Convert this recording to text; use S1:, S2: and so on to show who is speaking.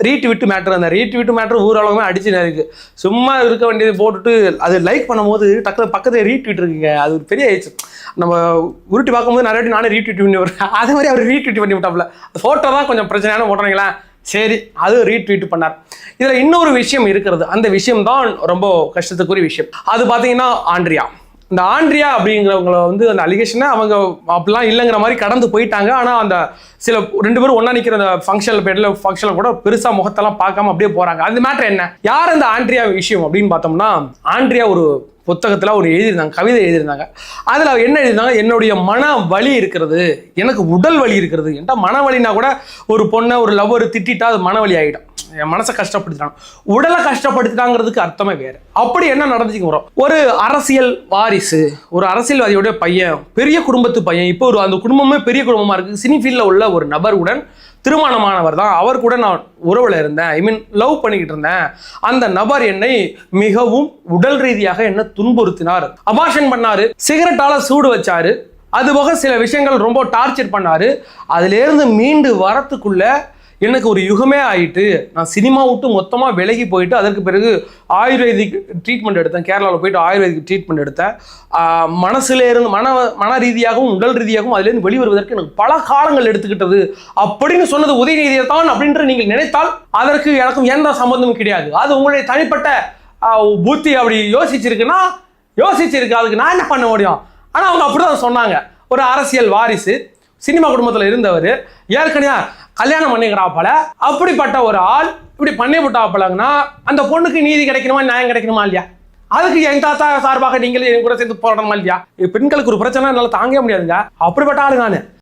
S1: Retweet matter, அந்த retweet matter ஊரளவுமே அடிச்சு இருக்கு. சும்மா இருக்க வேண்டியது போட்டுட்டு அது லைக் பண்ணும்போது டக்குனு பக்கத்தில் ரீட்வீட் இருக்குங்க. அது ஒரு பெரிய ஆயிடுச்சு. நம்ம உருட்டி பார்க்கும்போது நிறைய வாட்டி நானே ரீட்வீட் பண்ணி வருவேன். அதே மாதிரி அவர் ரீட்வீட் பண்ணி விட்டாப்புல. ஃபோட்டோ தான் கொஞ்சம் பிரச்சனையான போட்டுறீங்களா, சரி அது ரீட்வீட் பண்ணார். இதில் இன்னொரு விஷயம் இருக்கிறது. அந்த விஷயம் தான் ரொம்ப கஷ்டத்துக்குரிய விஷயம். அது பார்த்தீங்கன்னா ஆண்ட்ரியா. இந்த ஆண்ட்ரியா அப்படிங்கிறவங்கள வந்து அந்த அலிகேஷனை அவங்க அப்படிலாம் இல்லைங்கிற மாதிரி கடந்து போயிட்டாங்க. ஆனால் அந்த சில 2 பேரும் ஒன்றா நிற்கிற அந்த ஃபங்க்ஷனில் கூட பெருசாக முகத்தெல்லாம் பார்க்காம அப்படியே போகிறாங்க. அது மேட்டர் என்ன, யார் அந்த ஆண்ட்ரியா விஷயம் அப்படின்னு பார்த்தோம்னா, ஆண்ட்ரியா ஒரு புத்தகத்தில் ஒரு எழுதியிருந்தாங்க, கவிதை எழுதியிருந்தாங்க. அதில் என்ன எழுதியிருந்தாங்க, என்னுடைய மன வலி இருக்கிறது, எனக்கு உடல் வலி இருக்கிறது. என்கிட்ட மன வலினா கூட ஒரு பொண்ணை ஒரு லவ்வர் திட்டா அது மனவலி ஆகிடும். என் மனசை கஷ்டப்படுத்திட்டாங்க, உடலை கஷ்டப்படுத்திட்டாங்கிறதுக்கு அர்த்தமே வேறு. அப்படி என்ன நடந்துச்சுங்க வரும், ஒரு அரசியல் வாரிசு, ஒரு அரசியல்வாதியோட பையன், பெரிய குடும்பத்து பையன், இப்போ அந்த குடும்பமே பெரிய குடும்பமாக இருக்குது. சினி ஃபீல்டில் உள்ள ஒரு நபருடன் திருமணமானவர் தான். அவர் கூட நான் உறவில் இருந்தேன், லவ் பண்ணிக்கிட்டு இருந்தேன். அந்த நபர் என்னை மிகவும் உடல் ரீதியாக என்ன துன்புறுத்தினார், அபார்ஷன் பண்ணாரு, சிகரெட்டால சூடு வச்சாரு, அதுபோக சில விஷயங்கள் ரொம்ப டார்ச்சர் பண்ணாரு. அதிலேருந்து மீண்டு வரத்துக்குள்ள எனக்கு ஒரு யுகமே ஆயிட்டு, நான் சினிமா விட்டு மொத்தமாக விலகி போயிட்டு அதற்கு பிறகு ஆயுர்வேதிக் ட்ரீட்மெண்ட் எடுத்தேன். கேரளாவில் போயிட்டு ஆயுர்வேதிக் ட்ரீட்மெண்ட் எடுத்தேன். மனசுலேருந்து மன ரீதியாகவும் உடல் ரீதியாகவும் அதுலேருந்து வெளிவருவதற்கு எனக்கு பல காலங்கள் எடுத்துக்கிட்டது அப்படின்னு சொன்னது உதயநிதியை தான் அப்படின்ற நீங்கள் நினைத்தால் அதற்கு எனக்கும் எந்த சம்பந்தமும் கிடையாது. அது உங்களுடைய தனிப்பட்ட புத்தி அப்படி யோசிச்சிருக்குன்னா யோசிச்சிருக்கு, அதுக்கு நான் என்ன பண்ண முடியும். ஆனால் அவங்க அப்படிதான் சொன்னாங்க. ஒரு அரசியல் வாரிசு, சினிமா குடும்பத்தில் இருந்தவர், ஏற்கனவே கல்யாணம் பண்ணிக்கிறாப்பல, அப்படிப்பட்ட ஒரு ஆள் இப்படி பண்ணி விட்டாப்பலங்கன்னா அந்த பொண்ணுக்கு நீதி கிடைக்கணுமா, நியாயம் கிடைக்கணுமா இல்லையா? அதுக்கு என் தாத்தா சார்பாக நீங்களே என் கூட சேர்ந்து போராடணுமா இல்லையா? பெண்களுக்கு ஒரு பிரச்சனை என்னால் தாங்க முடியாதுங்க. அப்படிப்பட்ட ஆளு நான்.